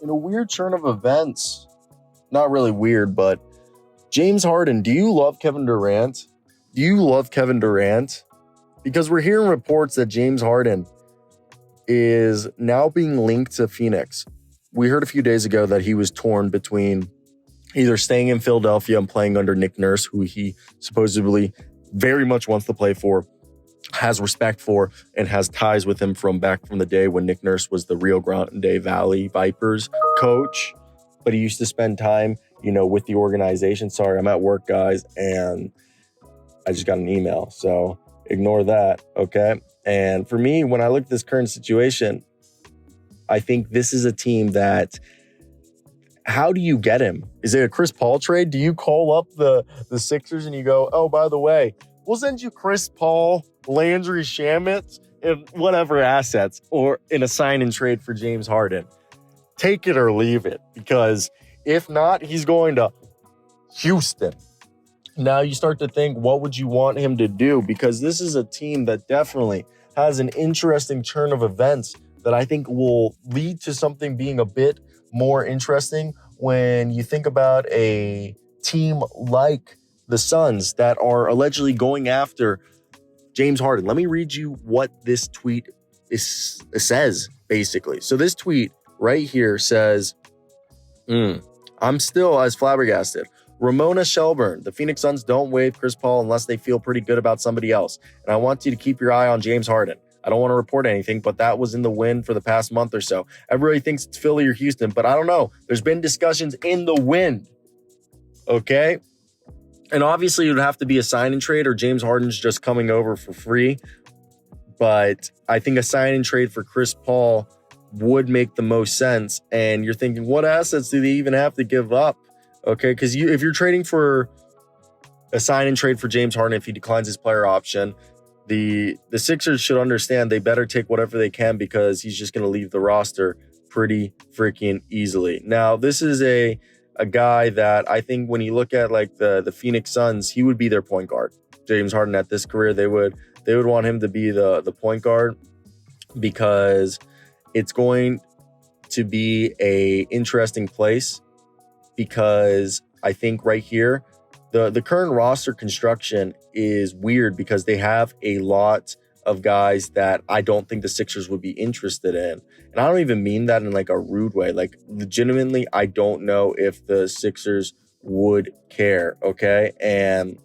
in a weird turn of events, not really weird, but James Harden, do you love Kevin Durant? Do you love Kevin Durant? Because we're hearing reports that James Harden is now being linked to Phoenix. We heard a few days ago that he was torn between either staying in Philadelphia and playing under Nick Nurse, who he supposedly very much wants to play for, has respect for, and has ties with him from back from the day when Nick Nurse was the Rio Grande Valley Vipers coach. But he used to spend time, with the organization. Sorry, I'm at work, guys, and I just got an email, so ignore that, okay? And for me, when I look at this current situation, I think this is a team that, how do you get him? Is it a Chris Paul trade? Do you call up the Sixers and you go, oh, by the way, we'll send you Chris Paul, Landry Shamet, and whatever assets, or in a sign and trade for James Harden? Take it or leave it, because if not, he's going to Houston. Now you start to think, what would you want him to do? Because this is a team that definitely has an interesting turn of events that I think will lead to something being a bit more interesting when you think about a team like the Suns that are allegedly going after James Harden. Let me read you what this tweet says, basically. So this tweet right here says, I'm still as flabbergasted. Ramona Shelburne, the Phoenix Suns don't waive Chris Paul unless they feel pretty good about somebody else. And I want you to keep your eye on James Harden. I don't want to report anything, but that was in the wind for the past month or so. Everybody thinks it's Philly or Houston, but I don't know. There's been discussions in the wind. Okay? And obviously it would have to be a sign and trade, or James Harden's just coming over for free. But I think a sign and trade for Chris Paul would make the most sense. And you're thinking, what assets do they even have to give up? Okay, because if you're trading for a sign and trade for James Harden, if he declines his player option, the Sixers should understand they better take whatever they can, because he's just going to leave the roster pretty freaking easily. Now, this is a guy that I think when you look at like the Phoenix Suns, he would be their point guard. James Harden at this career, they would want him to be the point guard, because it's going to be a interesting place. Because I think right here, the current roster construction is weird, because they have a lot of guys that I don't think the Sixers would be interested in. And I don't even mean that in like a rude way. Like legitimately, I don't know if the Sixers would care, okay? And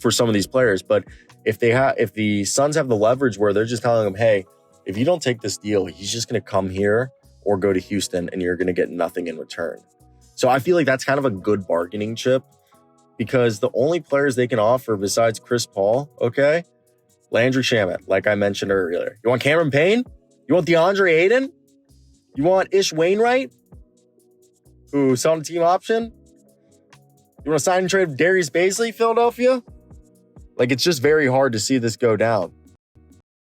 for some of these players, but if the Suns have the leverage where they're just telling them, hey, if you don't take this deal, he's just going to come here or go to Houston and you're going to get nothing in return. So I feel like that's kind of a good bargaining chip, because the only players they can offer besides Chris Paul, okay, Landry Shamet, like I mentioned earlier. You want Cameron Payne? You want DeAndre Ayton? You want Ish Wainwright, who's on a team option? You want to sign and trade Darius Bazley, Philadelphia? Like, it's just very hard to see this go down.